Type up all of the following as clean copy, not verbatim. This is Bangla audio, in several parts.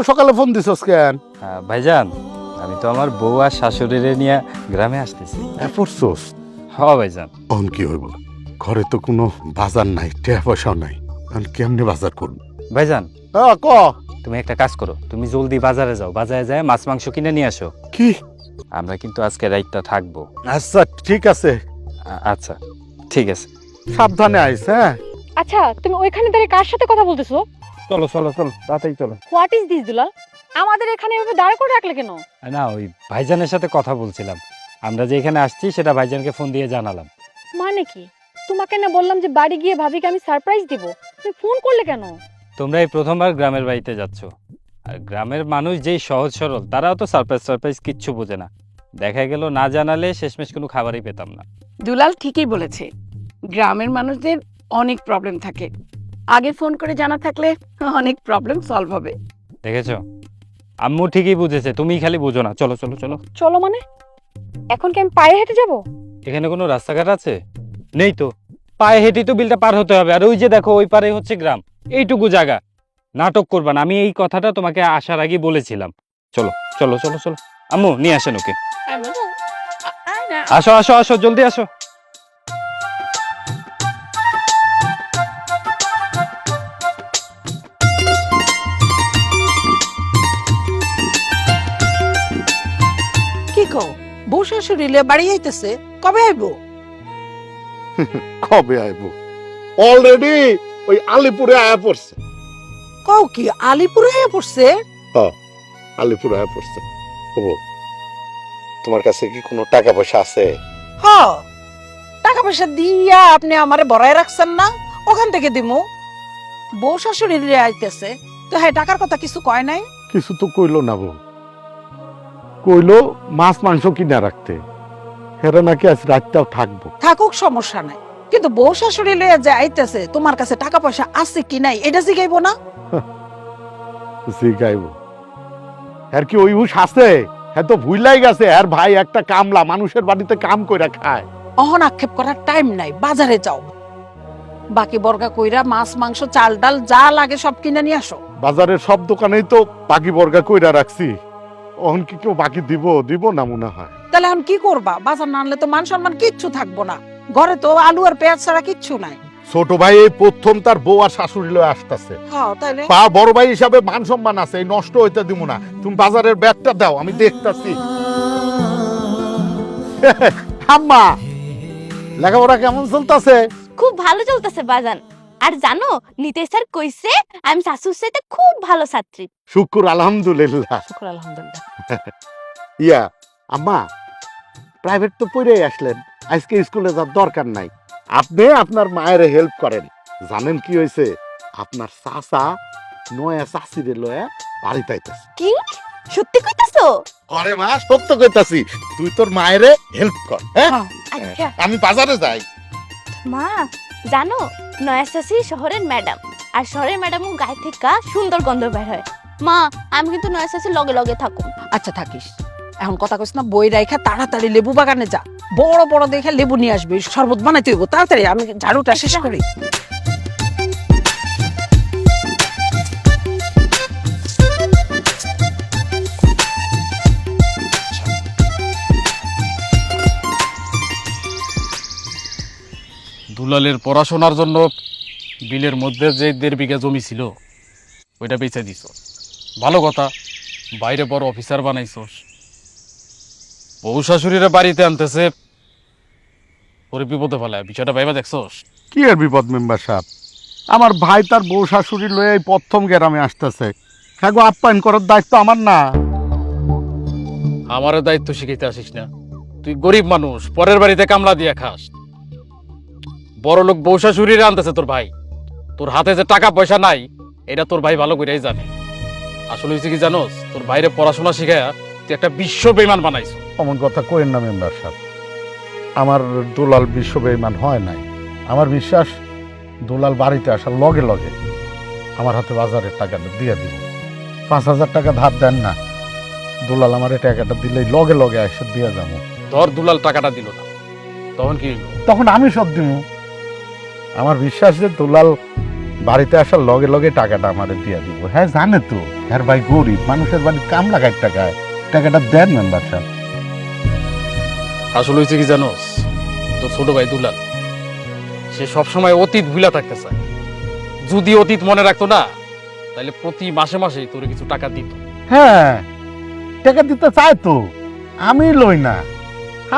সকালে ফোন দিছস কেন? ভাইজান আমি তো আমার বউ আর শাশুড়িরে নিয়ে গ্রামে আসতেছি। পড়ছস? ভাইজান। অন কি হইব? ঘরে তো কোনো বাজার নাই, টাকা পয়সাও নাই, এখন কেমনে বাজার করব? ভাইজান ক। তুমি একটা কাজ করো, তুমি জলদি বাজারে যাও, বাজারে যায় মাছ মাংস কিনে নিয়ে আসো। কি? আমরা কিন্তু আজকে রাতটা থাকবো। আচ্ছা ঠিক আছে। আচ্ছা ঠিক আছে, সাবধানে আইস। হ্যাঁ আচ্ছা তুমি ওইখানে দাঁড়িয়ে কার সাথে কথা বলতেছো? চলো চলো চলো তাড়াতাড়ি চলো। হোয়াট ইজ দিস দুলাল? আমাদের এখানে এভাবে দাঁড় করে রাখলে কেন? না ওই ভাইজানের সাথে কথা বলছিলাম, আমরা যে এখানে আসছি সেটা ভাইজানকে ফোন দিয়ে জানালাম। মানে কি? তোমাকে না বললাম যে বাড়ি গিয়ে ভাবিকে আমি সারপ্রাইজ দিব, তুমি ফোন করলে কেন? তোমরা এই প্রথমবার গ্রামের বাড়িতে যাচ্ছ, আর গ্রামের মানুষ যেই সহজ সরল তারাও তো সারপ্রাইজ কিচ্ছু বোঝে না। দেখা গেল না জানালে শেষমেশ কোনো খাবারই পেতাম না। দুলাল ঠিকই বলেছে, গ্রামের মানুষদের অনেক প্রবলেম থাকে, আগে ফোন করে জানা থাকলে অনেক প্রবলেম সলভ হবে। দেখেছো, আম্মু ঠিকই বুঝেছে, তুমি খালি বুঝো না। চলো চলো চলো। চলো মানে? এখন কি আমি পায়ে হেঁটে যাব? এখানে কোনো রাস্তাঘাট আছে? নেই তো, পায়ে হেঁটেই তো বিলটা পার হতে হবে। আর ওই যে দেখো ওই পারে হচ্ছে গ্রাম, এইটুকু জায়গা। নাটক করবা না, আমি এই কথাটা তোমাকে আসার আগে বলেছিলাম। চলো চলো চলো চলো, আম্মু নিয়ে আসেন ওকে। আসো আসো আসো, জলদি আসো। কি কো, বউ শাশুড়িলে বাড়ি আইতেছে? কবে আইবো? কবে আইব? অলরেডি ওই আলিপুরে আয়া পড়ছে। কও কি, আলিপুরে আইয়া পড়ছে? আলিপুরে আয়া পড়ছে। ও, তোমার কাছে কি কোনো টাকা পয়সা আছে? হ, টাকা পয়সা দিয়া আপনি আমারে বড়াই রাখছেন না, ওখান থেকে দিমু। বউ শাশুড়িলে আইতেছে তো হ্যাঁ, টাকার কথা কিছু কয় নাই? কিছু তো কইলো না বউ। কইলো মাছ মাংস কিনা রাখতে, হেরা নাকি আজ রাতটাও থাকবো। থাকুক, সমস্যা নাই, কিন্তু বউ শাশুড়ি লইয়া যে আইতেছে তোমার কাছে টাকা পয়সা আছে কি নাই এটা জিগাইবো না? জিগাইব। আর কি ওই হুশ আছে? হ্যাঁ তো ভুলাই গেছে, আর ভাই একটা কামলা মানুষের বাড়িতে কাম কইরা খায়। অহন আক্ষেপ করার টাইম নাই, বাজারে যাও, বাকি বর্গা কইরা মাছ মাংস চাল ডাল যা লাগে সব কিনে নিয়ে আসো। বাজারের সব দোকানেই তো বাকি বর্গা কইরা রাখছি, অহন কি কেউ বাকি দিব না মনে হয়। তাহলে এখন কি করবা? বাজার না আনলে তো মান সম্মান কিচ্ছু থাকবো না, ঘরে তো আলু আর পেঁয়াজ ছাড়া কিচ্ছু নাই। ছোট ভাই এই প্রথম তার বউ আর শাশুড়ি লয়ে আসতেছে, হ্যাঁ তাইলে পা বড় ভাই হিসাবে মান সম্মান আছে, এই নষ্ট হইতে দিব না। তুমি বাজারের ব্যাগটা দাও, আমি দেখতাছি। আম্মা, লেখাপড়া কেমন চলতেছে? খুব ভালো চলতেছে বাজান। আর জানো নিতেশ স্যার কইছে আমি শাশুর সাথে খুব ভালো ছাত্রী। শুকুর আলহামদুলিল্লাহ। শুকর আলহামদুলিল্লাহ। ইয়া আম্মা, প্রাইভেট তো পড়েই আসলেন, আজকে স্কুলে যাওয়ার দরকার নাই। আপনি আপনার মায়ের হেল্প করেন। জানেন কি হয়েছে? আপনার চাচা নয়া চাচিরে লয়া বাড়িতে আইতাছে। কি সত্যি কইতাছো? আরে মা, সত্য কইতাছি, তুই তোর মায়ের হেল্প কর। হ্যাঁ, আচ্ছা আমি বাজারে যাই। মা, জানো নয়া শাশি শহরের ম্যাডাম, আর শহরের ম্যাডামও গায়ে থেকে সুন্দর গন্ধ বের হয়। মা, আমি কিন্তু নয়া শাশির লগে লগে থাকুম। আচ্ছা থাকিস, এখন কথা কইস না, বই রাইখা তাড়াতাড়ি লেবু বাগানে যা, বড় বড় দেখে লেবু নিয়ে আসবি, শরবত বানাইতে হইব তাড়াতাড়ি, আমি ঝাড়ুটা শেষ করি। দুলালের পড়াশোনার জন্য বিলের মধ্যে যে 1.5 বিঘা জমি ছিল ওইটা বেচে দিছ, ভালো কথা। বাইরে বড় অফিসার বানাইছস, বউ শাশুড়িরা বাড়িতে আনতেছে, ওরে বিপদে ফেলায়, বিষয়টা ভাইবা দেখছস? কি আর বিপদ মেম্বার সাহেব, আমার ভাই তার বউ শাশুড়ি লয়ে এই প্রথম গ্রামে আসতেছে, হ্যাঁ গো, আপ্যায়ন করার দায়িত্ব আমার না? আমারও দায়িত্ব শিখাইতে আসিস না, তুই গরিব মানুষ, পরের বাড়িতে কামলা দিয়া খাস। বড় লোক বউ শাশুড়িরা আনতেছে তোর ভাই, তোর হাতে যে টাকা পয়সা নাই এটা তোর ভাই ভালো করেই জানে। আসলে হয়েছে কি জানোস, তোর বাইরে পড়াশোনা শিখাইয়া তুই একটা বিশ্ব বেইমান বানাইছ। অমন কথা কইেন না মেম্বার সাহেব, আমার দুলাল বিশ্ব বেঈমান হয় নাই। আমার বিশ্বাস দুলাল বাড়িতে আসার লগে লগে আমার হাতে বাজারের টাকাটা দিয়ে দিব। 5,000 টাকা ধার দেন না, দুলাল আমার এই টাকাটা দিলেই লগে লগে এসে দিয়ে যাবো। ধর দুলাল টাকাটা দিল না, তখন কি হইল? তখন আমি সব দিব। আমার বিশ্বাস যে দুলাল বাড়িতে আসার লগে লগে টাকাটা আমারে দিয়ে দিব। হ্যাঁ জানে তো, হ্যাঁ ভাই গরিব মানুষের বাড়ি কামলা কাট টাকায়, টাকাটা দেন মেম্বার সাহেব। আসলে হয়েছে কি জানোস, তোর ছোট ভাই দুলাল সে সবসময় অতীত ভুলা থাকতে চায়। যদি অতীত মনে রাখতো না, তাহলে প্রতি মাসে মাসে তোর কিছু টাকা দিত। হ্যাঁ টাকা দিতে চায় তো, আমি লই না।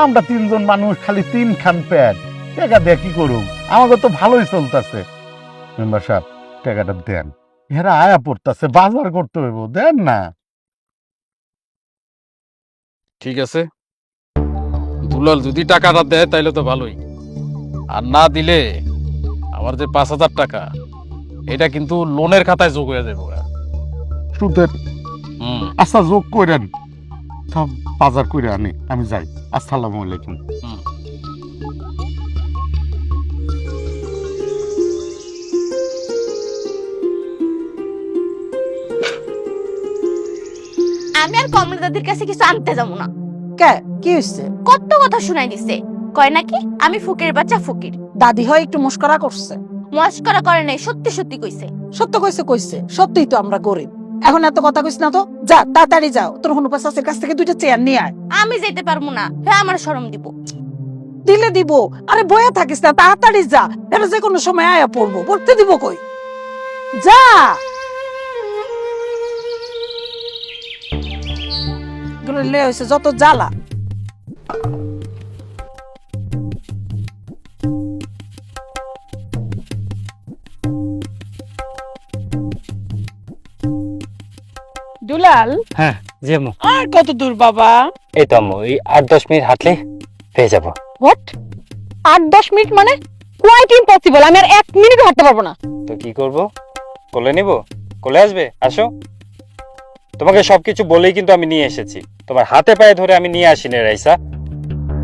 আমরা তিনজন মানুষ, খালি 3 খান প্যাট, টাকা দিয়ে কি করুম? আমাকে তো ভালোই চলতেছে। মেম্বার সাহেব টাকাটা দেন, এরা আয়া পড়তেছে, বাজার করতে হইব, দেন না। ঠিক আছে, দুলাল যদি টাকাটা দেয় তাইলে তো ভালোই, আর না দিলে আমার যে 5,000 টাকা এটা কিন্তু লোনের খাতায় যোগ হয়ে যাবে। সুদের হুম আচ্ছা যোগ করেন, সব বাজার করে আনি, আমি যাই। আসসালামু আলাইকুম। হুম। আমি আর কমলা দাদির কাছে কিছু আনতে যাবো না। কে কি হয়েছে? কত কথা শুনাই দিছে, কয় নাকি আমি ফকির বাচ্চা ফকির। দাদি হয় একটু মস্করা করছে। মস্করা করে নাই, সত্যি সত্যি কইছে। সত্য কইছে কইছে, সত্যিই তো আমরা গরিব। এখন এত কথা কইস না তো, যা তাড়াতাড়ি যাও, তোর হনুপা চাষের কাছ থেকে 2টা চেয়ার নিয়ে আয়। আমি যেতে পারবো না, হ্যাঁ আমার শরম দিব। দিলে দিব, আরে বয়া থাকিস না, তাড়াতাড়ি যা, এটা যে কোনো সময় আয়া পড়বো, পড়তে দিব কই, যা। এগুলো লে হয়েছে যত জ্বালা। দুলাল, হ্যাঁ জি আম্মু। আর কত দূর বাবা? এই তো আম্মু, এই 8-10 মিনিট হাঁটলে পেয়ে যাবো। হোয়াট? 8-10 মিনিট মানে কোয়াইট ইম্পসিবল, আমি আর 1 মিনিটও হাঁটতে পারবো না। তো কি করব? কোলে নিব? কোলে আসবে? আসো। তোমাকে সবকিছু বলেই কিন্তু আমি নিয়ে এসেছি, তোমার হাতে পায়ে ধরে আমি নিয়ে আসিনি রাইসা।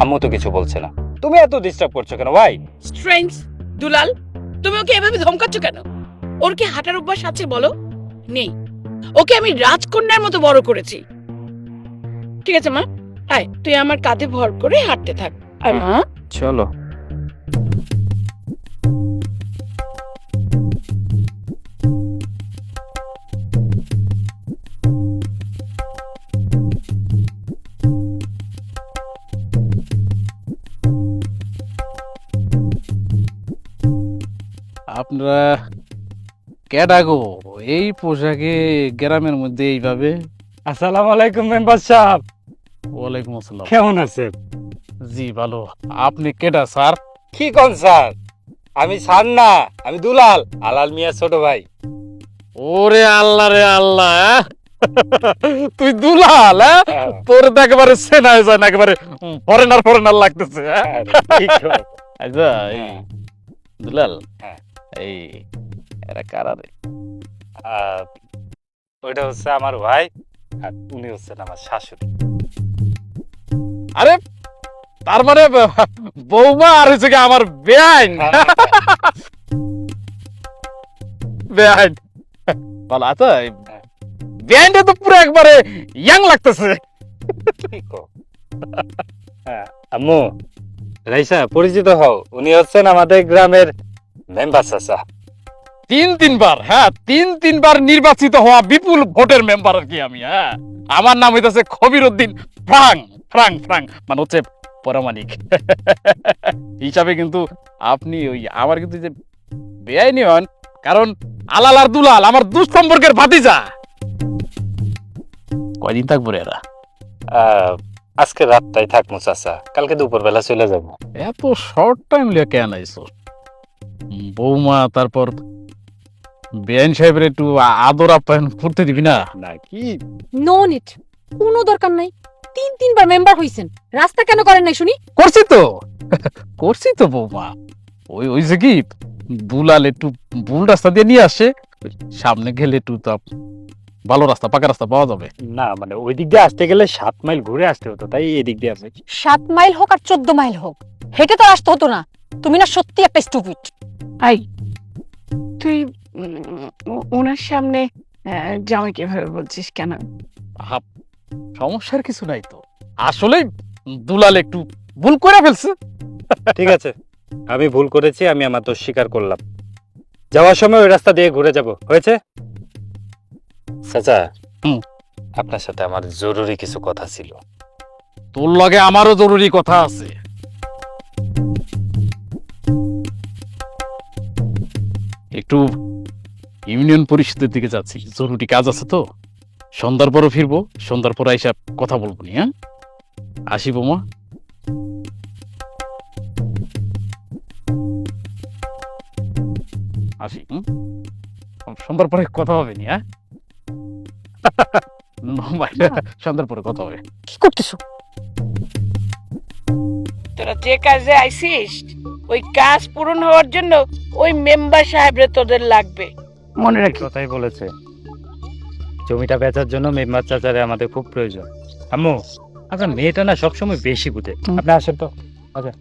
আম্মু তো কিছু বলছে না, তুমি এত ডিস্টার্ব করছো কেন? ভাই স্ট্রেঞ্জ দুলাল, তুমি ওকে এভাবে ধমকাচ্ছ কেন? ওর কি হাঁটার অভ্যাস আছে বলো? নেই। ওকে আমি রাজকন্যার মতো বড় করেছি। ঠিক আছে মা, আয় তুই আমার কাঁধে ভর করে হাঁটতে থাক। আয় মা। চলো। আপনারা কেডা গো এই পোশাকে গ্রামের মধ্যে এইভাবে? আসসালামু আলাইকুম মেম্বার সাহেব, ওয়ালাইকুম আসসালাম। কেমন আছেন? জি ভালো। আপনি কেডা স্যার? কি কোন স্যার? আমি স্যার না, আমি দুলাল, আলাল মিয়া ছোট ভাই। ওরে আল্লাহ রে আল্লাহ, তুই দুলাল? তোর তো একেবারে সেনা হয়ে যায় না, একেবারে ফরেনার ফরেনার লাগতেছে। আচ্ছা এই দুলাল, হ্যাঁ। এই এরা কারা রে? ওইটা হচ্ছে আমার ভাই, আর উনি হচ্ছেন আমার শাশুড়ি। আরে তার মানে বৌমা আর হচ্ছে কি আমার বেআইন? বেআইন ভালো আচ্ছা, বেআইনটা তো পুরো একবারে ইয়াং লাগতেছে। আম্মু রাইসা পরিচিত হও, উনি হচ্ছেন আমাদের গ্রামের মেম্বার চাচা। 3-3বার, হ্যাঁ 3-3বার নির্বাচিত হওয়া বিপুল ভোটের মেম্বার আর কি আমি। হ্যাঁ আমার নাম হইতেছে খবির উদ্দিন ফ্রাং ফ্রাং ফ্রাং, মানে হচ্ছে পরামানিক হিসাবে। কিন্তু আপনি ওই আমার কিন্তু যে বেআইনি হন, কারণ আলাল আর দুলাল আমার দুঃসম্পর্কের ভাতিজা। কয়দিন থাকবো রে এরা? আজকে রাতটাই থাকবো চাচা, কালকে দুপুর বেলা চলে যাবো। এত শর্ট টাইম লিয়ে কেন আইছো? বৌমা তারপর বেআইন সাহেবের একটু আদর আপ্যায়ন করতে দিবি না? নাকি নো নিট, কোনো দরকার নাই। 3-3বার মেম্বার হইছেন, রাস্তা কেন করেন নাই শুনি? করছি তো, করছি তো বৌমা। ওই ওই যে কি দুলাল একটু ভুল রাস্তা দিয়ে নিয়ে আসে, সামনে গেলে একটু তো ভালো রাস্তা, পাকা রাস্তা পাওয়া যাবে। না, মানে ওই দিক দিয়ে আসতে গেলে 7 মাইল ঘুরে আসতে হতো, তাই এই দিক দিয়ে আসবে। 7 মাইল হোক আর 14 মাইল হোক, হেঁটে তো আসতে হতো না। তুমি না সত্যি একটা স্টুপিড। আই তুই ওনার সামনে জামাইকে এভাবে বলছিস কেন? আহা, সমস্যার কিছু নাই তো, আসলে দুলাল একটু ভুল করে ফেলছে। ঠিক আছে, আমি ভুল করেছি, আমি আমার দোষ স্বীকার করলাম। যাওয়ার সময় ওই রাস্তা দিয়ে ঘুরে যাব, হয়েছে? চাচা, হুম। আপনার সাথে আমার জরুরি কিছু কথা ছিল। তোর লগে আমারও জরুরি কথা আছে। একটু ইউনিয়ন পরিষদের দিকে যাচ্ছি, জরুরি কাজ আছে তো। সন্ধ্যার পরও ফিরবো, সন্ধ্যার পর আইসা কথা বলবো নি। হ্যাঁ, আসি বৌমা। আসি। সন্ধ্যার পরে কথা হবে নি। হ্যাঁ, সন্ধ্যার পরে কথা হবে। কি করতেছো? তোরা যে কাজে আইছিস ওই কাজ পূরণ হওয়ার জন্য ওই মেম্বার সাহেবরে তোদের লাগবে, মনে রাখি। কথাই বলেছে, জমিটা বেচার জন্য মেম্বার চাচারে আমাদের খুব প্রয়োজন। আম্মু, আপনার মেয়েটা না সবসময় বেশি বুঝে। আপনি আসেন তো। আচ্ছা,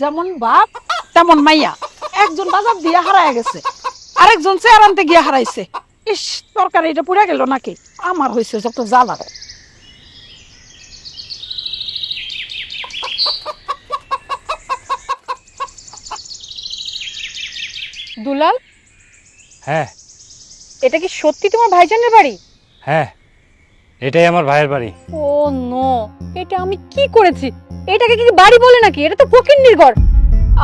যেমন বাপ তেমন মাইয়া, একজন বাজার দিয়ে হারায় গেছে, আরেকজন চেয়ার আনতে গিয়ে হারাইছে। ইস, তরকারি এটা পুড়ে গেল নাকি? আমার হয়েছে যত জ্বালা। দুলাল, হ্যাঁ এটা কি সত্যি তোমার ভাইজানের বাড়ি? হ্যাঁ, এটাই আমার ভাইয়ের বাড়ি। ও নো, এটা আমি কি করেছি? এটাকে কি বাড়ি বলে নাকি? এটা তো ফকিন্নির ঘর।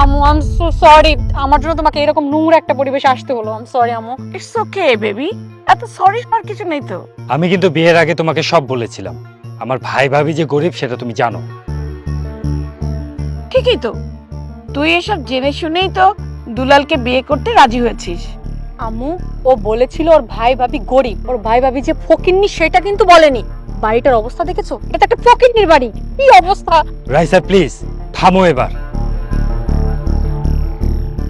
আম্মু, আই এম সো সরি, আমার জন্য তোমাকে এরকম নোংরা একটা পরিবেশে আসতে হলো। আই এম সরি আম্মু। ইটস ওকে বেবি, এত সরি হওয়ার কিছু নেই তো। আমি কিন্তু বিয়ের আগে তোমাকে সব বলেছিলাম। আমার ভাই ভাবি যে গরিব সেটা তুমি জানো। ঠিকই তো, তুই এসব জেনে শুনেই তো দুলালকে বিয়ে করতে রাজি হয়েছিস। আম্মু, ও বলেছিল ওর ভাই ভাবি গরিব, ওর ভাই ভাবি যে ফকিন্নি সেটা কিন্তু বলেনি। বাড়িটার অবস্থা দেখেছো? এটা একটা ফকিন্নির বাড়ি। কি অবস্থা! রাইসা প্লিজ থামো এবার।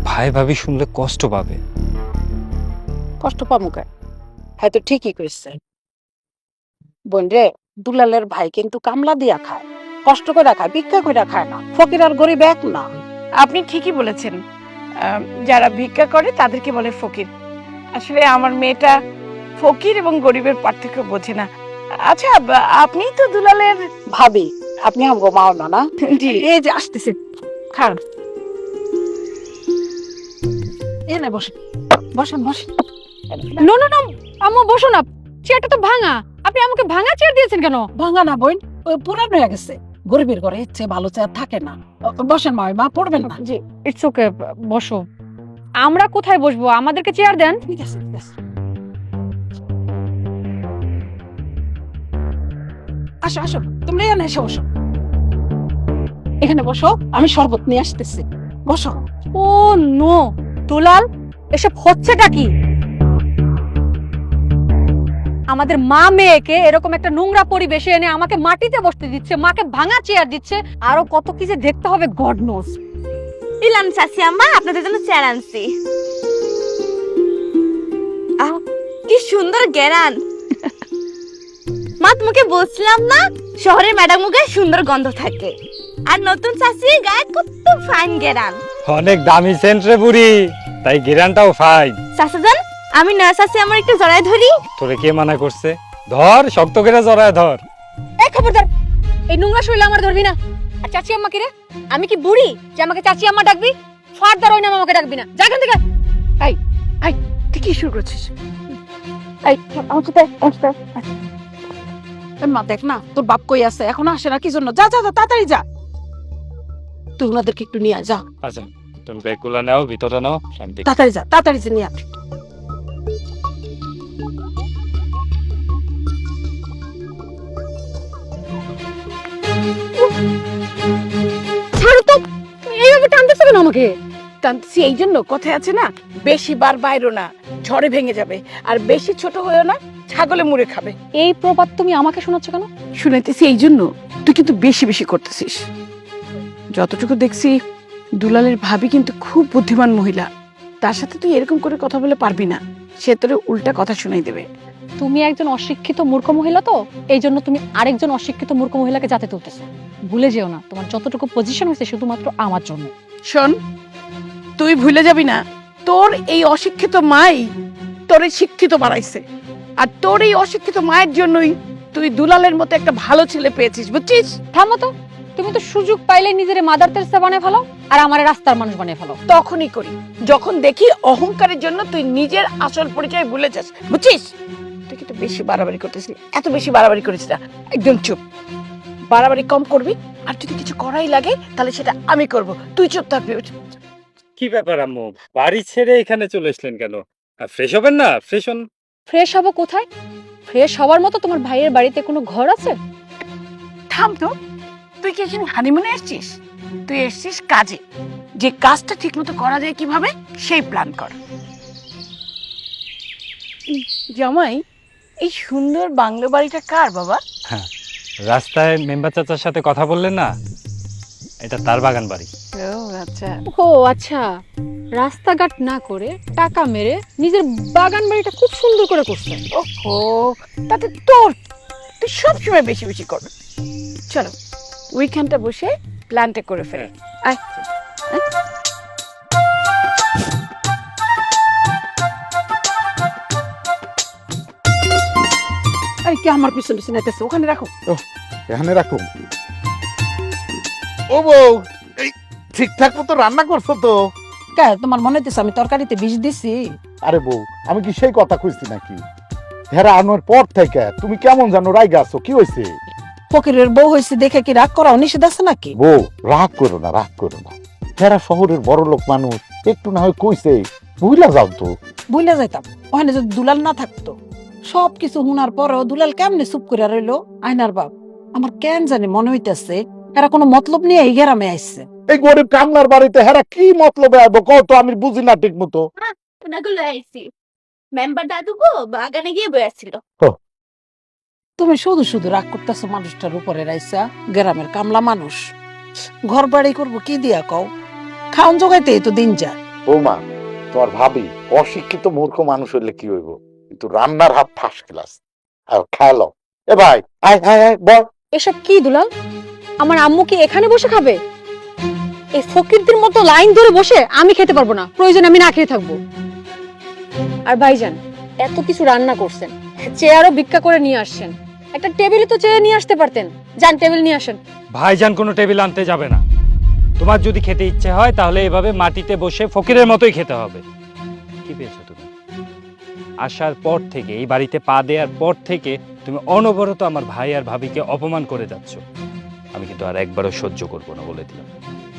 ভাই ভাবি শুনলে কষ্ট পাবে। কষ্ট পামুকে, হ্যাঁ তো ঠিকই কইছে। বোন রে, দুলালের ভাই কিন্তু কামলা দিয়া খায়, কষ্ট করে খায়, ভিক্ষা করে খায় না। ফকির আর গরিব এক না। আপনি ঠিকই বলেছেন, যারা ভিক্ষা করে তাদেরকে বলে ফকির। আসলে আমার মেয়েটা ফকির এবং গরিবের পার্থক্য বোঝে না। আচ্ছা, আপনি তো দুলালের ভাবি, আপনি আমগো মাও না না? জি। এই যে আসতেছে, খান। এনে বসে, বসেন বসেন। নো নো নো, আম্মু বসো না, চেয়ারটা তো ভাঙা। আপনি আমাকে ভাঙা চেয়ার দিয়েছেন কেন? ভাঙা না বোন, ওই পুরান হয়ে গেছে। গরিবের ঘরে ইচ্ছে ভালো চেয়ার থাকে না। বসেন মা, মা পড়বেন না। জি, ইটস ওকে, বসো। আমরা কোথায় বসবো? আমাদেরকে চেয়ার দেন। ঠিক আছে, ঠিক আছে। আসো আসো, তোমরা এখানে এসে বসো। এখানে বসো, আমি শরবত নিয়ে আসতেছি। বসো। ও নো, দুলাল, এসব হচ্ছেটা কি? আমাদের মা মেয়েকে এরকম একটা নোংরা পরিবেশে এনে আমাকে মাটিতে বসতে দিচ্ছে, মাকে ভাঙা চেয়ার দিচ্ছে, আরো কত কি যে দেখতে হবে গড নোস। ইলাম চাচি আম্মা, আপনাদের জন্য চেয়ার আনছি। আহ, কি সুন্দর গেরান। মা, তোমাকে বলছিলাম না শহরের ম্যাডাম গায়ে সুন্দর গন্ধ থাকে, আর নতুন চাচি গায়ে কত ফাইন গেরান। অনেক দামি সেন্ট রে বুড়ি, তাই গিরানটাও ফাইন। চাচা জান, আমি নয়া চাচি আমার একটু জড়ায় ধরি। তোরে কে মানা করছে? ধর, শক্ত করে জড়ায় ধর। এই খবরদার, এই নোংরা শরীরে আমার ধরবি না। আর চাচি আম্মা কি রে? আমি কি বুড়ি যে আমাকে চাচি আম্মা ডাকবি? ফারদার ওই নাম আমাকে ডাকবি না, যা এখান থেকে। তুই কি শুরু করছিস? এই, আমার সাথে আসতে। মা দেখ না, তোর বাপ কই আছে, এখন আসে না কি জন্য? যা যা যা, তাড়াতাড়ি যা। তুই ওনাদেরকে একটু নিয়ে আয়, যা আচ্ছা, তুমি ব্যাগগুলো নাও, ভিতরে নাও, শান্তি। তাড়াতাড়ি যা, তাড়াতাড়ি যা নিয়ে আয়। ছাড়ো তো, এইভাবে টানতেছো কেন আমাকে? টানছি এই জন্য, কথায় আছে না, বেশি বার বাইরো না, ঝড়ে ভেঙে যাবে। আর বেশি ছোট হয়েও না, ছাগলে মুড়ে খাবে। এই প্রবাদ তুমি আমাকে শোনাচ্ছ কেন? শুনাইতেছি এই জন্য, তুই কিন্তু বেশি বেশি করতেছিস। যতটুকু দেখছি দুলালের ভাবি কিন্তু খুব বুদ্ধিমান মহিলা, তার সাথে তুই এরকম করে কথা বলে পারবি না, সে তোর উল্টা কথা শুনাই দেবে। তুমি একজন অশিক্ষিত মূর্খ মহিলা, তো এই জন্য তুমি আরেকজন অশিক্ষিত মূর্খ মহিলাকে যাতে তুলতেছো। ভুলে যেও না, তোমার যতটুকু পজিশন হয়েছে শুধুমাত্র আমার জন্য। শোন, তুই ভুলে যাবি না, তোর এই অশিক্ষিত মাই তোরে শিক্ষিত বানাইছে, আর তোর এই অশিক্ষিত মায়ের জন্যই তুই দুলালের মতো একটা ভালো ছেলে পেয়েছিস, বুঝছিস? থামো তো, তুমি তো সুযোগ পাইলে নিজের মাদার তেরেসা বানিয়ে ফেলো আর আমার রাস্তার মানুষ বানিয়ে ফেলো। তখনই করি যখন দেখি অহংকারের জন্য তুই নিজের আসল পরিচয় ভুলে যাস, বুঝছিস? তুই কিন্তু বেশি বাড়াবাড়ি করতেছিস, এত বেশি বাড়াবাড়ি করিস না, একদম চুপ। বাড়াবাড়ি কম করবি, আর যদি কিছু করাই লাগে তাহলে সেটা আমি করব, তুই চুপ থাকবি। কি ব্যাপার আম্মু, বাড়ি ছেড়ে এখানে চলে এসলেন কেন? ফ্রেশ হবেন না? ফ্রেশ হন। ফ্রেশ হবো কোথায়? ফ্রেশ হওয়ার মতো তোমার ভাইয়ের বাড়িতে কোনো ঘর আছে? থাম তো, তুই কি এখানে হানিমুনে এসেছিস? তুই এসেছিস কাজে, যে কাজটা ঠিক মতো করা যায় কিভাবে সেই প্ল্যান কর। জামাই, এই সুন্দর বাংলো বাড়িটা কার বাবা? রাস্তায় মেম্বার চাচার সাথে কথা বললেন না, এটা তার বাগান বাড়ি। ও আচ্ছা। ও আচ্ছা, রাস্তাঘাট না করে টাকা মেরে নিজের বাগান বাড়িটা খুব সুন্দর করে করছে। ওহো, তাতে তোর, তুই সবসময় বেশি বেশি কর। চলো উইকেন্ডটা বসে প্ল্যানটা করে ফেলে। আয় আয়। আরে কি আমার পিছনে পিছনে আইতেছে, ওখানে রাখো। এখানে রাখুন। ও বউ, এই ঠিকঠাক মতো রান্না করছো তো? কে তোমার মনে হইতেছে আমি তরকারিতে বিষ দিছি? আরে বউ, আমি কি সেই কথা কইছি নাকি? হেরা আনোর পর থেকে তুমি কেমন জানো রাইগা আছো, কি হয়েছে? ফকিরের বউ হয়েছে দেখে কি রাগ করা নিষেধ আছে নাকি? বউ, রাগ করো না, রাগ করো না। হেরা শহরের বড় লোক মানুষ, একটু না হয় কইছে, বুঝলা যাও তো। বুঝলে যাইতাম, ওখানে যদি দুলাল না থাকতো। সবকিছু শোনার পরেও দুলাল কেমনে চুপ করে রইলো? আয়নার বাপ, আমার কেন জানি মনে হইতেছে এরা কোনো মতলব নিয়ে এই গ্রামে আসছে। এই গরিব কামলার বাড়িতে হেরা কি মতলবে আইবো কও তো, আমি বুঝি না ঠিক মতো। ওনাগুলো আইছি মেম্বার দাদু গো বাগানে গিয়ে বসেছিল। তুমি শুধু শুধু রাগ করতেছো মানুষটার উপরে, রাইসা গ্রামের কামলা মানুষ, ঘর বাড়ি করবো কি দিয়া কও? খাওন জোগাইতে তো দিন যায়। বৌমা, তোমার ভাবি অশিক্ষিত মূর্খ মানুষ হইলে কি হইব, কিন্তু রান্নার হাত ফার্স্ট ক্লাস। আর খেলো এ ভাই, আয় আয় আয় বল। এসব কি দুলাল? আমার আম্মু কি এখানে বসে খাবে? এই ফকিরদের মতো লাইন ধরে বসে আমি খেতে পারবো না, প্রয়োজন আমি না খেয়ে থাকবো। আর ভাইজান এত কিছু রান্না করছেন, চেয়ারও ভিক্ষা করে নিয়ে আসছেন, একটা টেবিলে তো চেয়ার নিয়ে আসতে পারতেন। যান টেবিল নিয়ে আসেন। ভাইজান কোনো টেবিল আনতে যাবে না। তোমার যদি খেতে ইচ্ছে হয় তাহলে এভাবে মাটিতে বসে ফকিরের মতোই খেতে হবে। কি পেয়েছো তুমি? আসার পর থেকে, এই বাড়িতে পা দেওয়ার পর থেকে তুমি অনবরত আমার ভাই আর ভাবিকে অপমান করে যাচ্ছ। আমি কিন্তু আর একবারও সহ্য করবো না, বলে দিলাম।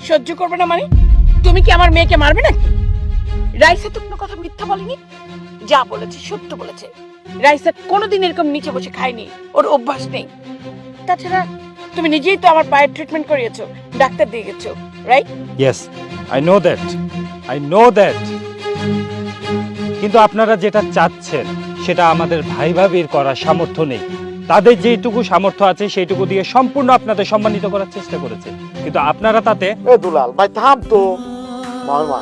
সহ্য করবে না মানে? তুমি কি আমার মেয়েকে মারবে নাকি? রাইসা তো কোনো কথা মিথ্যা বলেনি, যা বলেছে সত্য বলেছে। রাইসা কোনোদিন এরকম নিচে বসে খায়নি, ওর অভ্যাস নেই। তাছাড়া তুমি নিজেই তো আমার পায়ের ট্রিটমেন্ট করিয়েছো, ডাক্তার দিয়ে গেছো, right? Yes, I know that, I know that. কিন্তু আপনারা যেটা চাচ্ছেন সেটা আমাদের ভাই ভাবির করার সামর্থ্য নেই। তাদের যেটুকু সামর্থ্য আছে সেইটুকু দিয়ে সম্পূর্ণ আপনাদের সম্মানিত করার চেষ্টা করেছে, কিন্তু আপনারা তাতে। এ দুলাল ভাই থাম তো। মামা,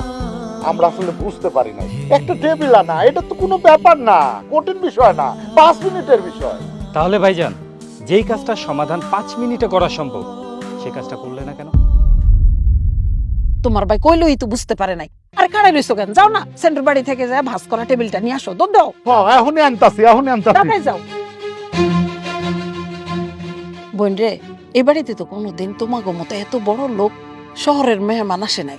আমরা আসলে বুঝতে পারি না, একটা টেবিল আনা এটা তো কোনো ব্যাপার না, কঠিন বিষয় না, 5 মিনিটের বিষয়। তাহলে ভাইজান, যেই কাজটার সমাধান 5 মিনিটে করা সম্ভব সেই কাজটা করলে না কেন? তোমার ভাই কইলই তো বুঝতে পারে নাই। আরে কারাই রইছো কেন? যাও না সেন্টার বাড়ি থেকে যায় ভাস করা টেবিলটা নিয়ে আসো, দৌড় দাও। হ্যাঁ, এখনই আনতাছি, এখনই আনতাছি। তাড়াতাড়ি যাও। বোন রে, এ বাড়িতে তো কোনোদিন তোমাকে মতো এত বড় লোক শহরের মেহমান আসে নাই,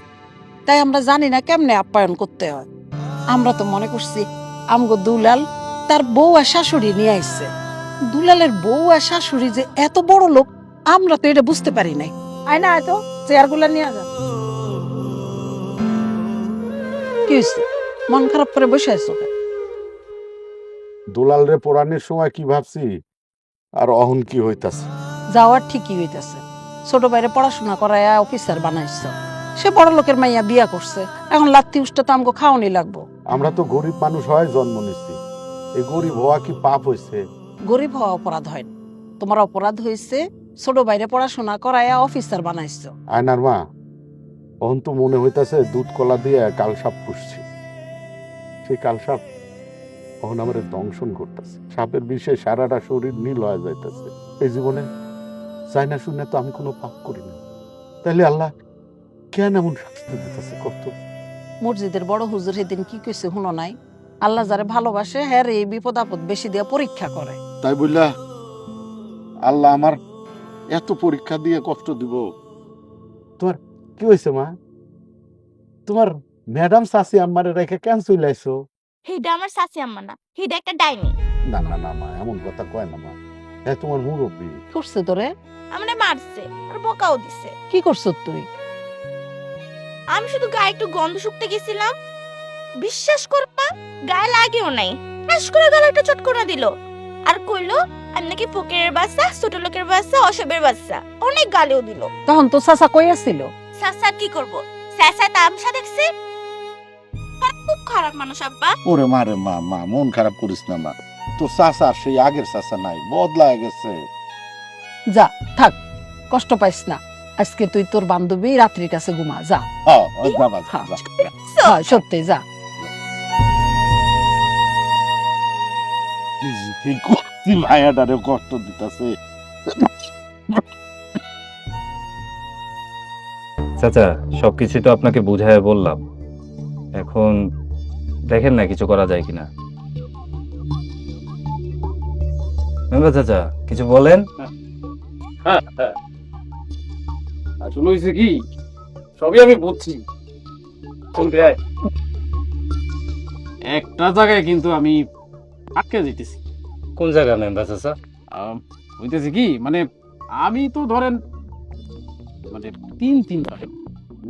তাই আমরা জানি না কেমনে আপ্যায়ন করতে হয়। আমরা তো মনে করছি আমগো দুলাল তার বউ আর শাশুড়ি নিয়ে আইছে। দুলালের বউ আর শাশুড়ি যে এত বড় লোক আমরা তো এটা বুঝতে পারি নাই। আয় না, এত চেয়ার গুলা নিয়ে যা। কি হয়েছে, মন খারাপ করে বসে আছো? দুলাল রে পোড়ানোর সময় কি ভাবছি, আর অহন কি হইতাছে। যাওয়ার ঠিকই হইতাছে। ছোট ভাইরে পড়াশোনা করাইয়া অফিসার বানাইছো, সে বড় লোকের মাইয়া বিয়া করছে, এখন লাত্তি উষ্টা তো আমগো খাওয়ানি লাগবো। আমরা তো গরিব মানুষ হয় জন্ম নিচ্ছি, এই গরিব হওয়া কি পাপ হইছে? গরিব হওয়া অপরাধ হয় না, তোমার অপরাধ হয়েছে ছোট ভাইরে পড়াশোনা করাইয়া অফিসার বানাইছো। আয়নার মা, অহন তো মনে হইতাছে দুধ কলা দিয়ে কাল সাপ পুষছি। সেই কাল সাপ তখন আমার দংশন করতেছে, সাপের বিষে সারাটা শরীর নীল হয়ে যাইতেছে। এই জীবনে চাই না শুনে তো আমি কোনো পাপ করি না, তাহলে আল্লাহ কেন এমন শাস্তি দিতেছে কত? মসজিদের বড় হুজুর সেদিন কি কইছে শুনো নাই? আল্লাহ যারে ভালোবাসে হ্যাঁ রে এই বিপদ আপদ বেশি দিয়ে পরীক্ষা করে। তাই বললা আল্লাহ আমার এত পরীক্ষা দিয়ে কষ্ট দিব? তোমার কি হয়েছে মা? তোমার ম্যাডাম চাচি আমারে রেখে কেন চইলাইছো? হিডা আমার শাশি আম্মা না, হিডা একটা ডাইনি। না না না মা, এমন কথা কয় না মা, হ্যাঁ তোমার মুরব্বী। করছে তোরে? আমারে মারছে আর বকাও দিছে। কি করছ তুই? আমি শুধু গায়ে একটু গন্ধ শুকতে গেছিলাম, বিশ্বাস করবা গায়ে লাগেও নাই, ঠাস করে গালে একটা চটকনা দিল আর কইলো আমি নাকি ফকিরের বাচ্চা, ছোট লোকের বাচ্চা, অসবের বাচ্চা, অনেক গালেও দিল। তখন তো চাচা কই আছিল? সাসা কি করব, সাসা তামসা দেখছে। আর খুব খারাপ মানুষ আব্বা। ওরে মারে মা, মা মন খারাপ করিস না মা, তোর চাচা সেই আগের চাচা নাই, বদলায় গেছে। যা থাক, কষ্ট পাইস না। আজকে তুই তোর বান্ধবী রাত্রির কাছে ঘুমা যা। হ্যাঁ যাবা যা, হ্যাঁ। যা। হ্যাঁ, সত্যি যা। এই মায়াটারে কষ্ট দিতেছে। চাচা সবকিছু তো আপনাকে বুঝায় বললাম, এখন দেখেন না কিছু করা যায় কিনা। মেম্বার চাচা কিছু বলেন। আসলে হয়েছে কি, সবই আমি বুঝছি। শুনতে আয়, একটা জায়গায় কিন্তু আমি আটকে যেতেছি। কোন জায়গা মেম্বার চাচা? হইতেছে কি, মানে আমি তো ধরেন মানে তিনটা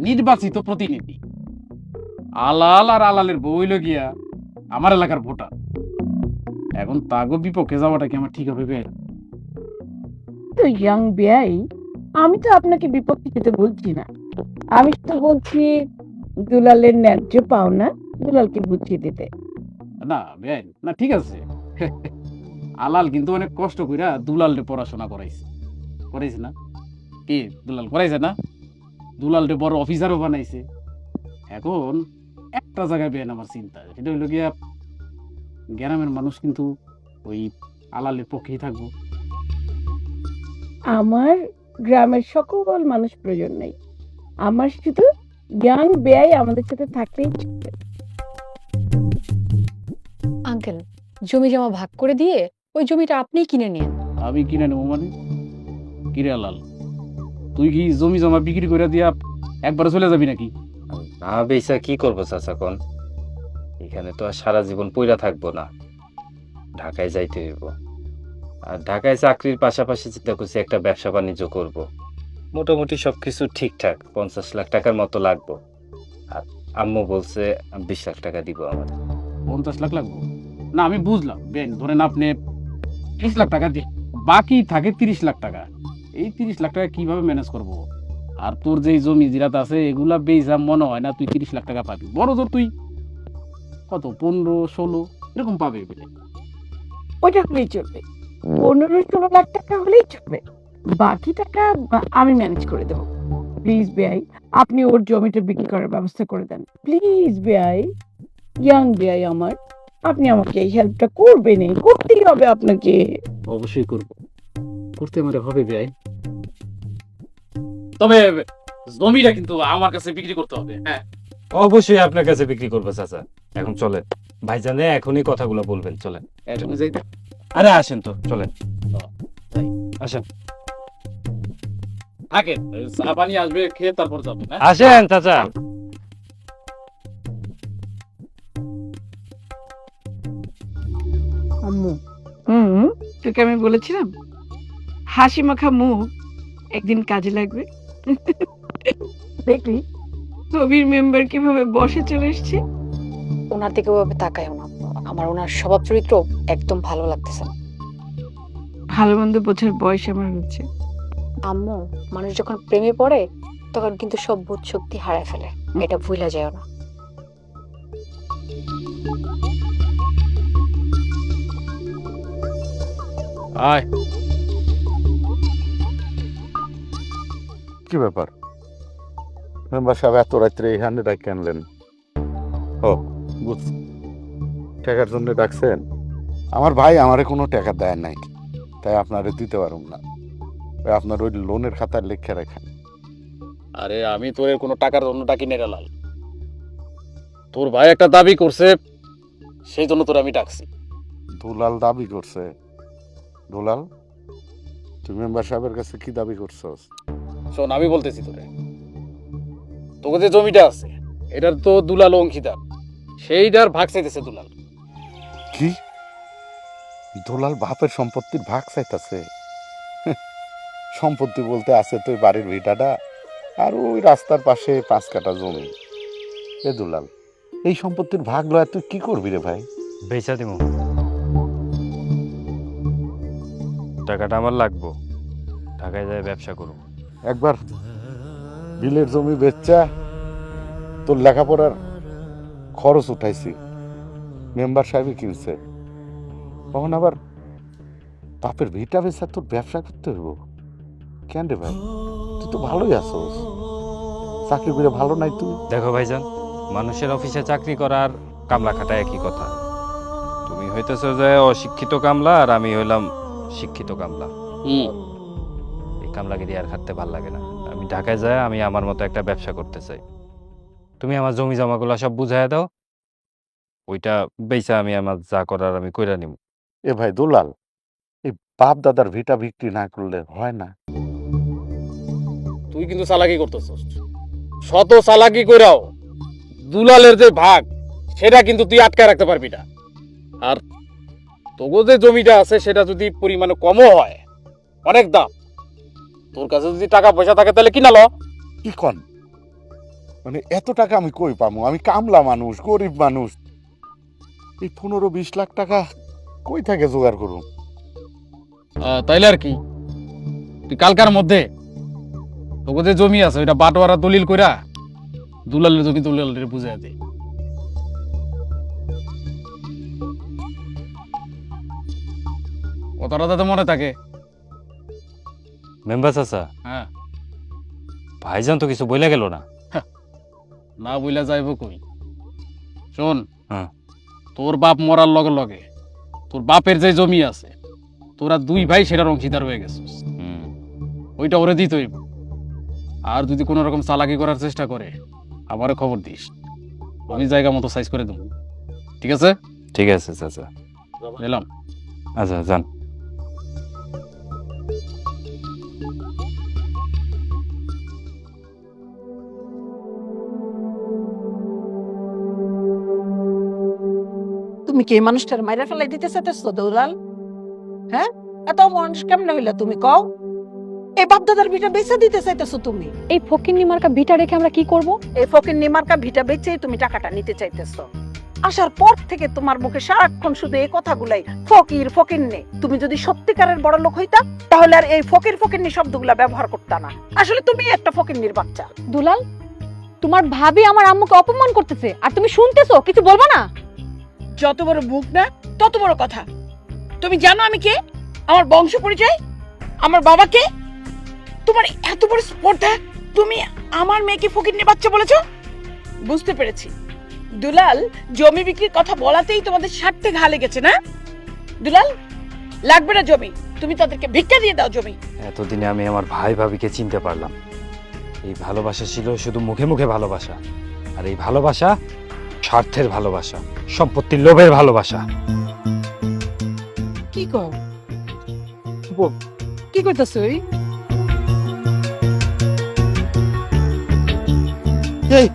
নির্বাচিত প্রতিনিধি, আলাল আর আলালের বউ হইল গিয়া আমার এলাকার ভোটার। এখন তাগো বিপক্ষে যাওয়াটা কি আমার ঠিক হবে? বের তো ইয়াং বিয়াই, আমি তো আপনাকে বিপক্ষে যেতে বলছি না, আমি তো বলছি দুলালের ন্যায্য পাওনা দুলালকে বুঝিয়ে দিতে। না বের না, ঠিক আছে। আলাল কিন্তু অনেক কষ্ট কইরা দুলালরে পড়াশোনা করাইছে না? কি দুলাল করাইছে না? দুলালরে বড় অফিসারও বানাইছে। এখন একটা জায়গায় বেন আমার চিন্তা, সেটা হইল গিয়া গ্রামের মানুষ কিন্তু ওই আলালের পক্ষেই থাকবো। আমার গ্রামের সকল মানুষ প্রয়োজন নাই, আমার শুধু ইয়াং বেয়াই আমাদের সাথে থাকলেই চলবে। আঙ্কেল, জমি জমা ভাগ করে দিয়ে ওই জমিটা আপনিই কিনে নিন। আমি কিনে নেবো মানে? কিরে আলাল, তুই কি জমি জমা বিক্রি করে দিয়া একবার চলে যাবি নাকি? না বেচা কি করবো চাচা কোন? এখানে তো আর সারা জীবন পইরা থাকবো না, ঢাকায় যাইতে হইব। আর ঢাকায় চাকরির পাশাপাশি চিন্তা করছি একটা ব্যবসা বাণিজ্য করব। মোটামুটি সবকিছু ঠিকঠাক, 50 লাখ টাকার মতো লাগবো। আর আম্মু বলছে 20 লাখ টাকা দিব আমার। 50 লাখ লাগবো? না আমি বুঝলাম বেন, ধরেন আপনি 30 লাখ টাকা দিয়ে বাকি থাকে 30 লাখ টাকা। এই 30 লাখ টাকা কিভাবে ম্যানেজ করব? আর তোর যে জমি জিরাত আছে এগুলা বেচা মনে হয় না তুই 30 লাখ টাকা পাবি। বড় জোর তুই কত 15-16 এরকম পাবে বলে। ওইটা হলেই চলবে, 15-16 লাখ টাকা হলেই চলবে, বাকি টাকা আমি ম্যানেজ করে দেবো। প্লিজ বেয়াই, আপনি ওর জমিটা বিক্রি করার ব্যবস্থা করে দেন প্লিজ বেয়াই, ইয়াং বেয়াই আমার, আপনি আমাকে এই হেল্পটা করবেনই, করতেই হবে আপনাকে। অবশ্যই করব, করতে আমারে হবে বেআইন। তবে জমিটা কিন্তু আমার কাছে বিক্রি করতে হবে। হ্যাঁ অবশ্যই আপনার কাছে বিক্রি করবো চাচা। এখন চলেন ভাইজানে, এখনই কথাগুলো বলবেন, চলেন। এখন যাইতে আরে আসেন তো, চলেন তাই আসেন। থাকেন, চা পানি আসবে, খেয়ে তারপর যাবো। হ্যাঁ আসেন চাচা। আম্মু, তোকে আমি বলেছিলাম হাসি মাখা মুখ একদিন কাজে লাগবে। দেখলি কবির মেম্বার কিভাবে বসে চলে এসছে। ওনার দিকে ওভাবে তাকায়ও না, আমার ওনার স্বভাব চরিত্র একদম ভালো লাগতেছে না। ভালো মন্দ বোঝার বয়স আমার হচ্ছে। আম্মু, মানুষ যখন প্রেমে পড়ে তখন কিন্তু সব বোধ শক্তি হারায় ফেলে, এটা ভুলা যায় না। আয় কি ব্যাপার মেম্বার সাহেব এত রাত্রে এখানে ডাকে আনলেন? ও বুঝছি, টাকার জন্য ডাকছেন? আমার ভাই আমারে কোনো টাকা দেয় নাই, তাই আপনারে দিতে পারুম না। ওই আপনার ওই লোনের খাতায় লিখে রাখেন। আরে আমি তোর কোনো টাকার জন্য ডাকি নেই রে লাল। তোর ভাই একটা দাবি করছে, সেই জন্য তোর আমি ডাকছি। দুলাল দাবি করছে? দুলাল, তুমি মেম্বার সাহেবের কাছে কি দাবি করছো? শোন, আমি বলতেছি তোরে, তোকে যে জমিটা আছে এটার তো দুলাল অংশীদার, সেইটার ভাগ চাইতেছে দুলাল। কি? দুলাল বাপের সম্পত্তির ভাগ চাইতাছে? সম্পত্তি বলতে আছে তো বাড়ির ভিটাটা আর ওই রাস্তার পাশে 5 কাঠা জমি। এ দুলাল, এই সম্পত্তির ভাগ লয় তুই কি করবি রে ভাই? বেচা দিমু, টাকাটা আমার লাগবো, ঢাকায় যায় ব্যবসা করবো। একবার বিলের জমি বেচা তোর লেখাপড়ার খরচ উঠাইছি, মেম্বার সাহেবই কিনছে, তখন আবার বাপের ভিটা বেচা তোর ব্যবসা করতে হইব কেন রে ভাই? তুই তো ভালোই আছোস, চাকরি করে ভালো নাই তুই? দেখো ভাইজান, মানুষের অফিসে চাকরি করার কামলা খাটা একই কথা। তুমি হইতেছো যে অশিক্ষিত কামলা আর আমি হইলাম শিক্ষিত কামলা। এই কামলাগিরি আর খাটতে ভাল লাগে না। আমি ঢাকায় যাই, আমি আমার মতো একটা ব্যবসা করতে চাই। তুমি আমার জমি জমাগুলো সব বুঝাইয়া দাও, ওইটা বেচা আমি আমার যা করার আমি কইরা নিব। এ ভাই দুলাল, এই বাপ দাদার ভিটা বিক্রি না করলে হয় না? তুই কিন্তু চালাকি করতেছস, শত চালাকি কইরাও দুলালের যে ভাগ সেটা কিন্তু তুই আটকায় রাখতে পারবি না। আর তোগো যে জমিটা আছে সেটা যদি পরিমাণে কমও হয়, অনেক দাম, তোর কাছে যদি টাকা পয়সা থাকে তাহলে কিনা ল। কি কন? মানে এত টাকা আমি কই পামু? আমি কামলা মানুষ, গরিব মানুষ, এই 15-20 লাখ টাকা কই থেকে জোগাড় করুম? তাইলে আর কি, তুই কালকার মধ্যে তোকে যে জমি আছে ওইটা বাটোয়ারা দলিল কইরা দুলালের জমি দুলালের বুঝাই দে। কথাটা যাতে মনে থাকে। মেম্বার চাচা, হ্যাঁ, ভাইজান তো কিছু বইলা গেল না। না বইলা যাইব কই? শোন, হ্যাঁ। তোর বাপ মরার লগে লগে তোর বাপের যে জমি আছে তোরা 2 ভাই সেটার অংশীদার হয়ে গেছিস, ওইটা ওরে দিতে হইব। আর যদি কোনো রকম চালাকি করার চেষ্টা করে আমারে খবর দিস, আমি জায়গা মতো সাইজ করে দেবো। ঠিক আছে? ঠিক আছে চাচা, এলাম। আচ্ছা যান। তুমি কি এই মানুষটার মাইরা ফেলাই দিতে চাইতেছো দুলাল? হ্যাঁ, এত মানুষ কেমনে হইলা তুমি কও? এই বাপ দাদার ভিটা বেচে দিতে চাইতেছো তুমি? এই ফকিন্নি মার্কা ভিটা রেখে আমরা কি করব? এই ফকির নিমার্কা ভিটা বেচেই তুমি টাকাটা নিতে চাইতেছো? আসার পর থেকে তোমার মুখে সারাক্ষণ শুধু এই কথাগুলাই, ফকির ফকির নে। তুমি যদি সত্যিকারের বড় লোক হইতা তাহলে আর এই ফকির ফকিরনি শব্দগুলা ব্যবহার করতা না। আসলে তুমি একটা ফকিরনির বাচ্চা। দুলাল, তোমার ভাবি আমার আম্মুকে অপমান করতেছে আর তুমি শুনতেছো, কিছু বলবা না? যত বড় মুখ না তত বড় কথা। তুমি জানো আমি কে? আমার বংশ পরিচয়, আমার বাবাকে? তোমার এত বড় স্পর্ধা, তুমি আমার মেয়েকে ফকিরনির বাচ্চা বলেছো? বুঝতে পেরেছি, দুলাল জমি বিক্রির কথা বলাতেই তোমাদের স্বার্থে ঘা লেগেছে না? দুলাল, লাগবে না জমি, তুমি তাদেরকে ভিক্ষা দিয়ে দাও জমি। এতদিনে আমি আমার ভাই ভাবিকে চিনতে পারলাম। এই ভালোবাসা ছিল শুধু মুখে মুখে ভালোবাসা, আর এই ভালোবাসা স্বার্থের ভালোবাসা, সম্পত্তির লোভের ভালোবাসা। কি কর কি করতেছ? এই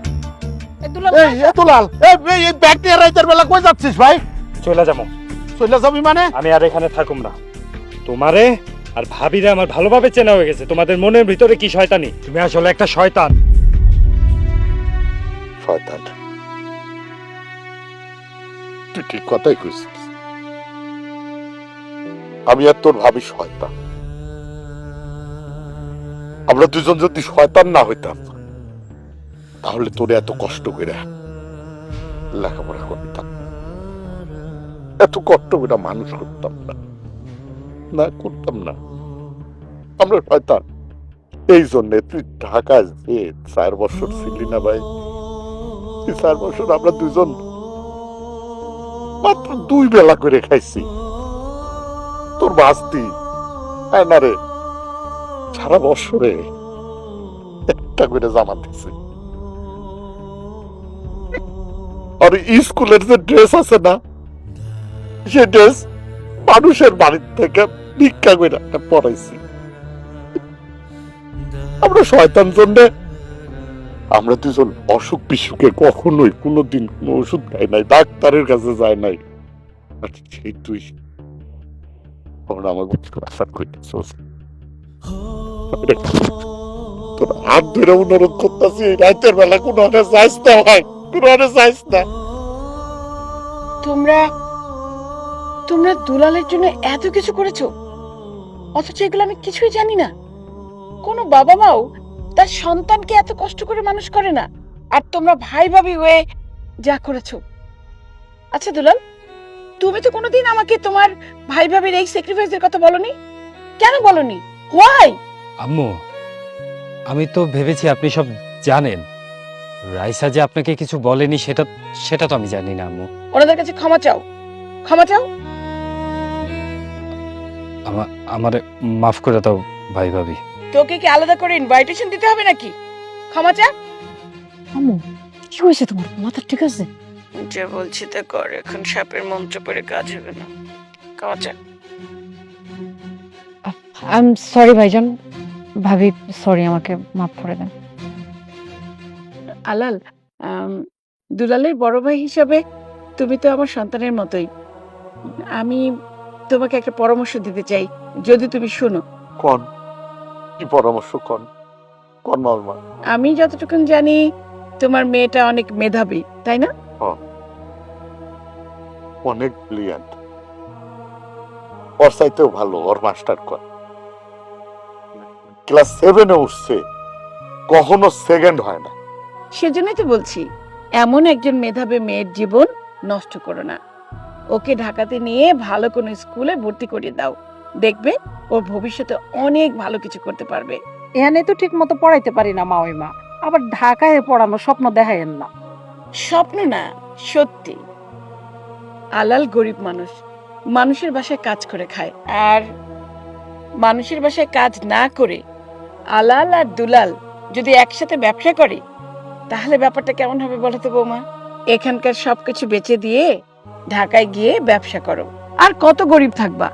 দুলাল, এই এ দুলাল, এই ব্যাগ নিয়ে রাইতের বেলা কই যাচ্ছিস ভাই? চলে যাবো। চলে যাবি মানে? আমি আর এখানে থাকুম না। তোমারে আর ভাবিরে আমার ভালোভাবে চেনা হয়ে গেছে। তোমাদের মনের ভিতরে কি শয়তানি, তুমি আসলে একটা শয়তান। শয়তান? তুই ঠিক কথাই কইছিস। আমি আর তোর ভাবি শয়তান। আমরা দুজন যদি শয়তান না হইতাম তাহলে তোরে এত কষ্ট করে লেখাপড়া করতাম, এত কষ্ট করে মানুষ করতাম না, না করতাম না। আমরা শয়তান এই জন্যে। তুই ঢাকায় যে 4 বছর ছিলি না ভাই, 4 বছর আমরা দুজন মাত্র 2 বেলা করে খাইছি। তোর বাস্তি না রে, সারা বছরে একটা করে জামা দিছে। আর স্কুলের যে ড্রেস আছে না, সে ড্রেস মানুষের বাড়ির থেকে ভিক্ষা করে একটা পরাইছি। আমরা শয়তান জন্যে আমরা দুজন অসুখ বিসুখে কখনোই কোনোদিন কোনো ওষুধ খাই নাই, ডাক্তারের কাছে যায় নাই। আর সেই তুই আমরা আমাকে আশা করতেছিস, তোর হাত ধরে অনুরোধ করতেছি রাতের বেলা কোনো আনে যাইস না ভাই, কোনো আনে যাইস না। তোমরা তোমরা দুলালের জন্য এত কিছু করেছো, অথচ এগুলো আমি কিছুই জানি না। কোনো বাবা মাও তার সন্তানকে এত কষ্ট করে মানুষ করে না, আর তোমরা ভাই ভাবি হয়ে যা করেছো। আচ্ছা দুলাল, তুমি তো কোনোদিন আমাকে তোমার ভাই ভাবির এই স্যাক্রিফাইসের কথা বলনি, কেন বলনি? হোয়াই? আম্মু, আমি তো ভেবেছি আপনি সব জানেন। রাইসা যে আপনাকে কিছু বলেনি সেটা সেটা তো আমি জানি না আম্মু। ওনাদের কাছে ক্ষমা চাও, ক্ষমা চাও। আমারে মাফ করে দাও ভাই ভাবি। তোকে কি আলাদা করে ইনভাইটেশন দিতে হবে নাকি? ক্ষমা চা। আম্মু কি হয়েছে তোমার? মাথা ঠিক আছে? যে বলছি তা কর, এখন সাপের মন্ত্র পড়ে কাজ হবে না। ক্ষমা চা। আই এম সরি ভাইজান, ভাবি সরি, আমাকে মাফ করে দেন। আলাল, দুলালের বড় ভাই হিসাবে তুমি তো আমার সন্তানের মতোই। আমি তোমাকে একটা পরামর্শ দিতে চাই, যদি তুমি শোনো। কোন কি পরামর্শ? কোন কোন মামা? আমি যতটুকু জানি তোমার মেয়েটা অনেক মেধাবী, তাই না? অনেক ব্রিলিয়ান্ট, ওর চাইতেও ভালো ওর মাস্টার কর। ক্লাস 7-এ উঠছে, কখনো সেকেন্ড হয় না। সেজন্যই তো বলছি, এমন একজন মেধাবী মেয়ের জীবন নষ্ট করো না। ওকে ঢাকাতে নিয়ে ভালো কোনো স্কুলে ভর্তি করিয়ে দাও, দেখবে ওর ভবিষ্যতে অনেক ভালো কিছু করতে পারবে। এখানে তো ঠিক মতো পড়াইতে পারি না মাওইমা, আবার ঢাকায় পড়ানোর স্বপ্ন দেখায়েন না। স্বপ্ন না, সত্যি। আলাল গরিব মানুষ, মানুষের বাসায় কাজ করে খায়। আর মানুষের বাসায় কাজ না করে আলাল আর দুলাল যদি একসাথে ব্যবসা করে, তাহলে ব্যাপারটা কেমন হবে বলো তো বৌমা? এখানকার সবকিছু বেচে দিয়ে ঢাকায় গিয়ে ব্যবসা করো, আর কত গরিব থাকবা।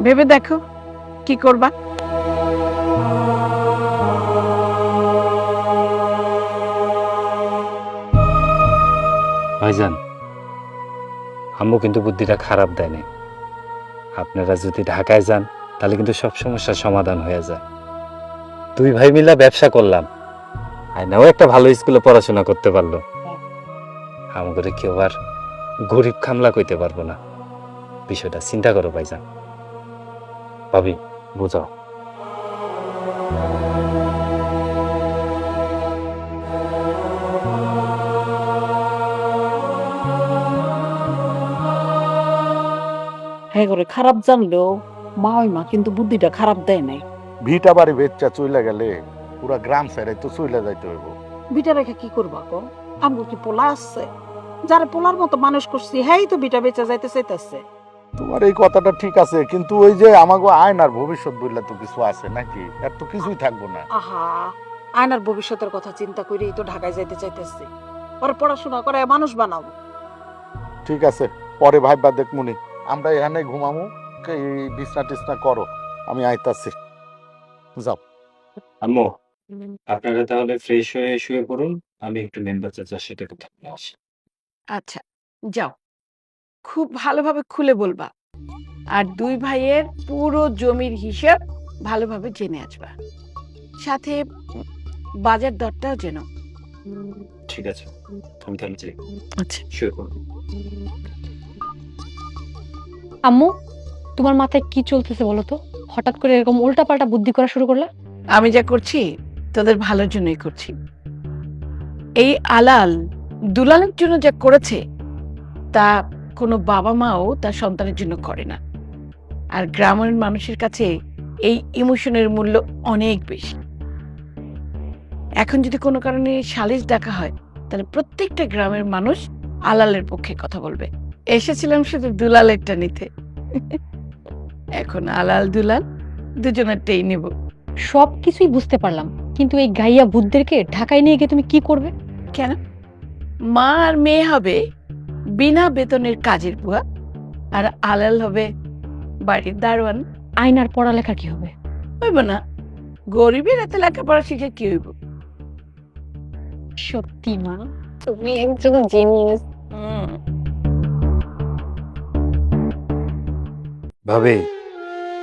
ভেবে দেখো কি করবা। ভাইজান, আম্মু কিন্তু বুদ্ধিটা খারাপ দেয়নি। আপনারা যদি ঢাকায় যান তাহলে কিন্তু সব সমস্যার সমাধান হয়ে যায়। 2 ভাই মিলে ব্যবসা করলাম, আয়নাও একটা ভালো স্কুলে পড়াশোনা করতে পারলো। আমাদের কেউ আর গরিব খামলা কইতে পারবো না। বিষয়টা চিন্তা করো ভাইজান। ভাবি বুঝাও। হ্যাঁ করে খারাপ জানলেও মাওইমা কিন্তু বুদ্ধিটা খারাপ দেয় নাই। ভিটা বাড়ি বেচ্চা চইলা গেলে পুরা গ্রাম ছেড়ে তো চইলা যাইতে হইব। বিটা রেখে কি করবা গো? আমগো কি পোলা আছে? যারা পোলার মতো মানুষ করছি হ্যাঁ তো বিটা বেচা যাইতে চাইতেছে। তোমার এই কথাটা ঠিক আছে, কিন্তু ওই যে আমাগো আয়নার ভবিষ্যৎ বললে তো কিছু আছে নাকি? এর তো কিছুই থাকবো না। আহা, আয়নার ভবিষ্যতের কথা চিন্তা করেই তো ঢাকায় যাইতে চাইতেছি। পরে পড়াশোনা করে মানুষ বানাবো। ঠিক আছে, পরে ভাইবা দেখমুনি। আমরা এখানে ঘুমামু, এই বিছনা টিছনা করো, আমি আইতাছি। যাও। আম্মু, আপনারা তাহলে ফ্রেশ হয়ে শুয়ে পড়ুন, আমি একটু মেম্বার চাচার সাথে কথা বলে আসি। আচ্ছা যাও, খুব ভালোভাবে খুলে বলবা, আর 2 ভাইয়ের পুরো জমির হিসাব ভালোভাবে জেনে আসবা, সাথে বাজার দরটাও জেনো। ঠিক আছে, আমি তাহলে যাই। আচ্ছা। শুয়ে পড়ুন। আম্মু, তোমার মাথায় কি চলতেছে বলো তো? হঠাৎ করে এরকম উল্টাপাল্টা বুদ্ধি করা শুরু করলা? আমি যা করছি তোদের ভালোর জন্যই করছি। এই আলাল দুলালের জন্য যা করেছে তা কোনো বাবা মাও তার সন্তানের জন্য করে না। আর গ্রামের মানুষের কাছে এই ইমোশনের মূল্য অনেক বেশি। এখন যদি কোনো কারণে সালিশ ডাকা হয়, তাহলে প্রত্যেকটা গ্রামের মানুষ আলালের পক্ষে কথা বলবে। এসেছিলাম শুধু দুলালেরটা নিতে। এখন আলাল দুলাল দুজনেরটাই নিব। সব কিছুই বুঝতে পারলাম, কিন্তু এই গাইয়া ভূতদেরকে ঢাকায় নিয়ে গিয়ে তুমি কি করবে? কেন? মা আর মেয়ে হবে বিনা বেতনের কাজের বুয়া, আর আলাল হবে বাড়ির দারোয়ান। আয়নার পড়ালেখা কি হবে? হইব না, গরিবের এত লেখাপড়া শিখে কি হইব? সত্যি মা, তুমি একজন জিনিয়াস। ভাবি,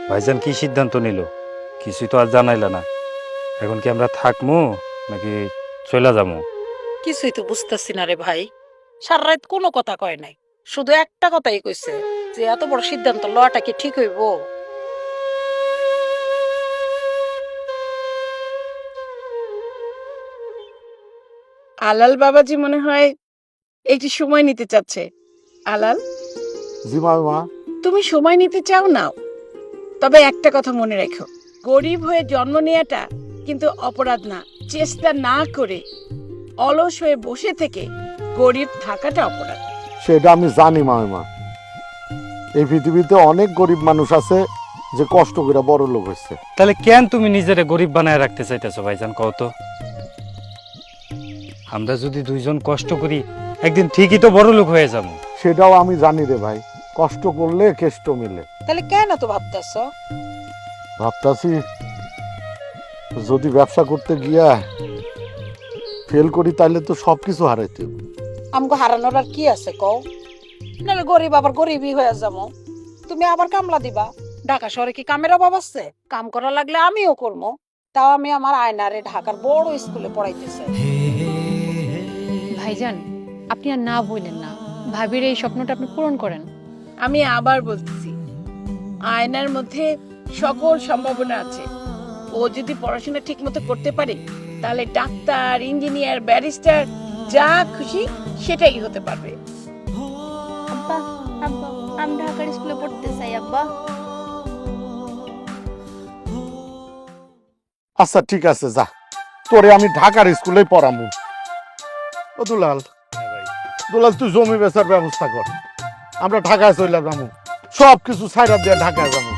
ভাইজান কি সিদ্ধান্ত নিল? কিছুই তো আর জানাইলা না। এখন কি আমরা থাকমু নাকি চলে যাবো? কিছুই তো বুঝতেছি না রে ভাই। সারা রাত কোনো কথা কয় নাই, শুধু একটা কথাই কইছে যে এত বড় সিদ্ধান্ত লওয়াটা কি ঠিক হইব? আলাল বাবাজি মনে হয় একটু সময় নিতে চাচ্ছে। আলাল, জি মা। তুমি সময় নিতে চাও নাও, তবে একটা কথা মনে রেখো, গরিব হয়ে জন্ম নেওয়াটা কিন্তু অপরাধ না। চেষ্টা না করে অলস হয়ে বসে থেকে গরিব থাকাটা অপরাধ। সেটা আমি জানি মা। এই পৃথিবীতে অনেক গরিব মানুষ আছে যে কষ্ট করে বড় লোক হয়েছে। তাহলে কেন তুমি নিজেরে গরিব বানায় রাখতে চাইতেছো ভাইজান, কও তো? আমরা যদি দুইজন কষ্ট করি একদিন ঠিকই তো বড় লোক হয়ে যাবো। সেটাও আমি জানি রে ভাই, কষ্ট করলে কেষ্ট মেলে। তাহলে কেন তো ভাবতেছ? ভাবতাছি যদি ব্যবসা করতে গিয়া ফেল করি তাহলে তো সবকিছু হারাইতে হবে। আমগো হারানোর আর কি আছে কও? নাহলে গরিব আবার গরিবই হয়ে যাবো। তুমি আবার কামলা দিবা। ঢাকা শহরে কি কামের অভাব আছে? কাম করা লাগলে আমিও করবো। তাও আমি আমার আয়নারে ঢাকার বড় স্কুলে পড়াইতেছে। ভাইজান, আপনি আর না বললেন না, ভাবির এই স্বপ্নটা আপনি পূরণ করেন। আমি আবার বলতেছি, আয়নার মধ্যে সকল সম্ভাবনা আছে। ও যদি পড়াশোনা ঠিক মতো করতে পারে তাহলে ডাক্তার, ইঞ্জিনিয়ার, ব্যারিস্টার যা খুশি সেটাই হতে পারবে। আব্বা, আব্বা, আমি ঢাকার স্কুলে পড়তে চাই আব্বা। আচ্ছা ঠিক আছে, যা, তোরে আমি ঢাকার স্কুলে পড়ামু। ও দুলাল, তুই জমি বেচার ব্যবস্থা কর, আমরা ঢাকায় চলে যাবো, সব কিছু ছাইরা দিয়ে ঢাকায় যাবো।